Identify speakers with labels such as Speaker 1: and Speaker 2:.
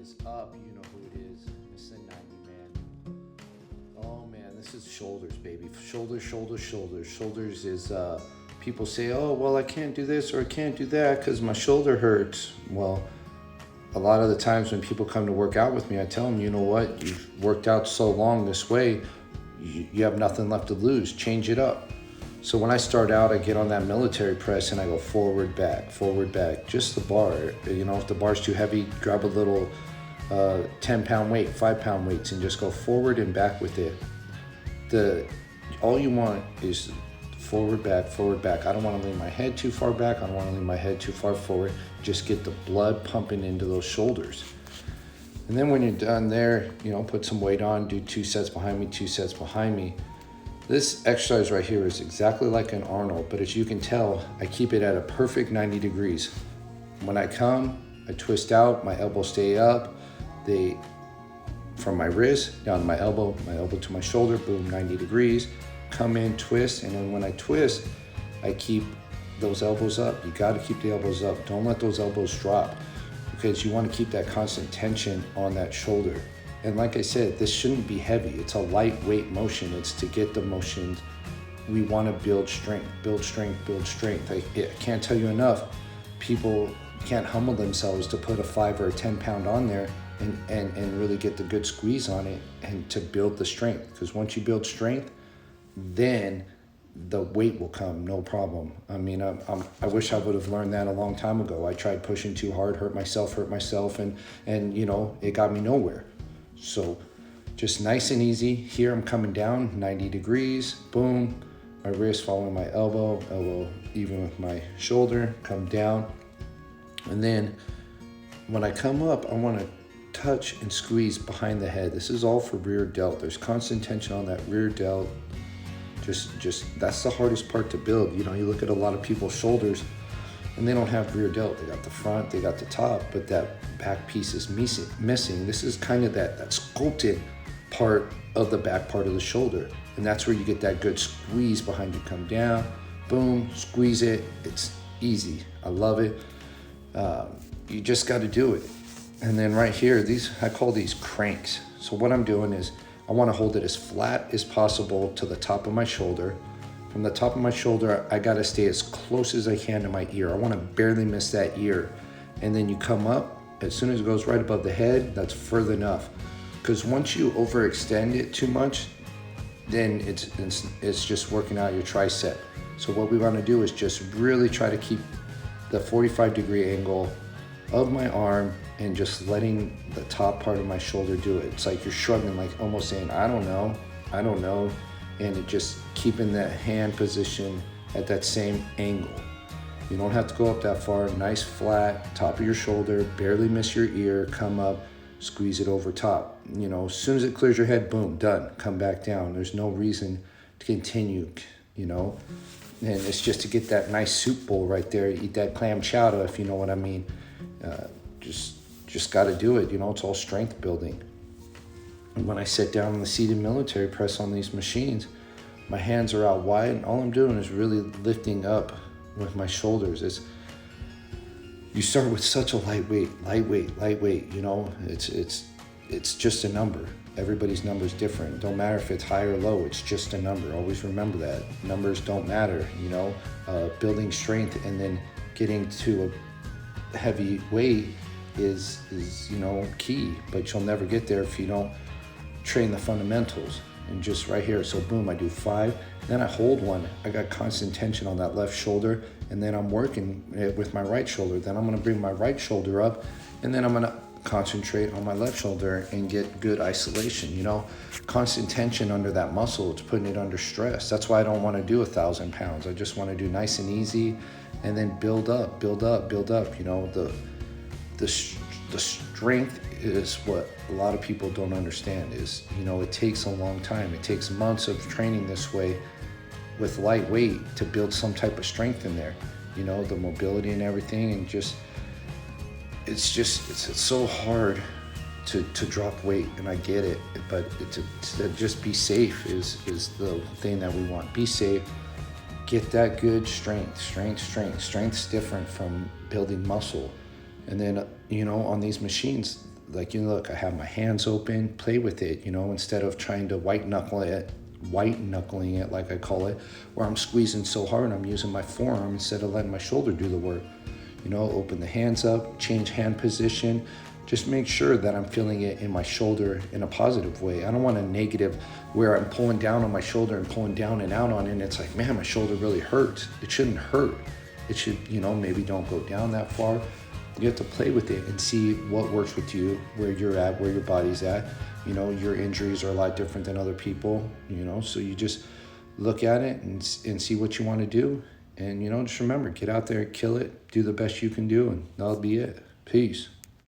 Speaker 1: is up? You know who it is. It's the 90 man. Oh man, this is shoulders, baby. Shoulders, shoulders, shoulders. Shoulders is, people say, oh, well, I can't do this or I can't do that because my shoulder hurts. Well, a lot of the times when people come to work out with me, I tell them, you know what? You've worked out so long this way, you have nothing left to lose. Change it up. So when I start out, I get on that military press and I go forward, back, just the bar. You know, if the bar's too heavy, grab a little 10-pound weight, 5-pound weights, and just go forward and back with it. All you want is forward, back. I don't want to lean my head too far back. I don't want to lean my head too far forward. Just get the blood pumping into those shoulders. And then when you're done there, you know, put some weight on, do 2 sets behind me, 2 sets behind me. This exercise right here is exactly like an Arnold, but as you can tell, I keep it at a perfect 90 degrees. When I come, I twist out, my elbows stay up. From my wrist down to my elbow to my shoulder, boom, 90 degrees. Come in, twist, and then when I twist, I keep those elbows up. You gotta keep the elbows up. Don't let those elbows drop because you wanna keep that constant tension on that shoulder. And like I said, this shouldn't be heavy. It's a lightweight motion. It's to get the motions. We want to build strength. I can't tell you enough. People can't humble themselves to put a 5 or a 10 pound on there and really get the good squeeze on it and to build the strength. Because once you build strength, then the weight will come, no problem. I mean, I wish I would have learned that a long time ago. I tried pushing too hard, hurt myself, and you know, it got me nowhere. So just nice and easy. Here I'm coming down 90 degrees, boom, my wrist following my elbow even with my shoulder, come down. And then when I come up, I want to touch and squeeze behind the head. This is all for rear delt. There's constant tension on that rear delt. Just that's the hardest part to build. You know, you look at a lot of people's shoulders and they don't have rear delt. They got the front, they got the top, but that back piece is missing. This is kind of that sculpted part of the back part of the shoulder. And that's where you get that good squeeze behind you. Come down, boom, squeeze it. It's easy. I love it. You just got to do it. And then right here, I call these cranks. So what I'm doing is I want to hold it as flat as possible to the top of my shoulder. From the top of my shoulder, I gotta stay as close as I can to my ear. I wanna barely miss that ear. And then you come up, as soon as it goes right above the head, that's further enough. Because once you overextend it too much, then it's just working out your tricep. So what we wanna do is just really try to keep the 45-degree angle of my arm and just letting the top part of my shoulder do it. It's like you're shrugging, like almost saying, I don't know. And it just keeping that hand position at that same angle. You don't have to go up that far. Nice flat, top of your shoulder, barely miss your ear, come up, squeeze it over top. You know, as soon as it clears your head, boom, done. Come back down. There's no reason to continue, you know. And it's just to get that nice soup bowl right there. Eat that clam chowder, if you know what I mean. Just got to do it. You know, it's all strength building. And when I sit down in the seated military press on these machines, my hands are out wide and all I'm doing is really lifting up with my shoulders. You start with such a lightweight, you know, it's just a number. Everybody's number is different. Don't matter if it's high or low, it's just a number. Always remember that. Numbers don't matter, you know. Building strength and then getting to a heavy weight is you know, key, but you'll never get there if you don't train the fundamentals. And just right here, so boom, I do 5, then I hold one. I got constant tension on that left shoulder, and then I'm working it with my right shoulder. Then I'm gonna bring my right shoulder up, and then I'm gonna concentrate on my left shoulder and get good isolation. You know, constant tension under that muscle, it's putting it under stress. That's why I don't wanna do 1,000 pounds. I just wanna do nice and easy, and then build up. You know, the strength is what a lot of people don't understand is, you know, it takes a long time. It takes months of training this way with light weight to build some type of strength in there, you know, the mobility and everything. And it's so hard to drop weight, and I get it, but to just be safe is the thing that we want. Be safe, get that good strength. Strength's different from building muscle. And then, you know, on these machines, like, you know, look, I have my hands open, play with it, you know, instead of trying to white knuckling it, like I call it, where I'm squeezing so hard I'm using my forearm instead of letting my shoulder do the work. You know, open the hands up, change hand position. Just make sure that I'm feeling it in my shoulder in a positive way. I don't want a negative where I'm pulling down on my shoulder and pulling down and out on it, and it's like, man, my shoulder really hurts. It shouldn't hurt. It should, you know, maybe don't go down that far. You have to play with it and see what works with you, where you're at, where your body's at. You know, your injuries are a lot different than other people, you know, so you just look at it and see what you want to do. And, you know, just remember, get out there, kill it, do the best you can do, and that'll be it. Peace.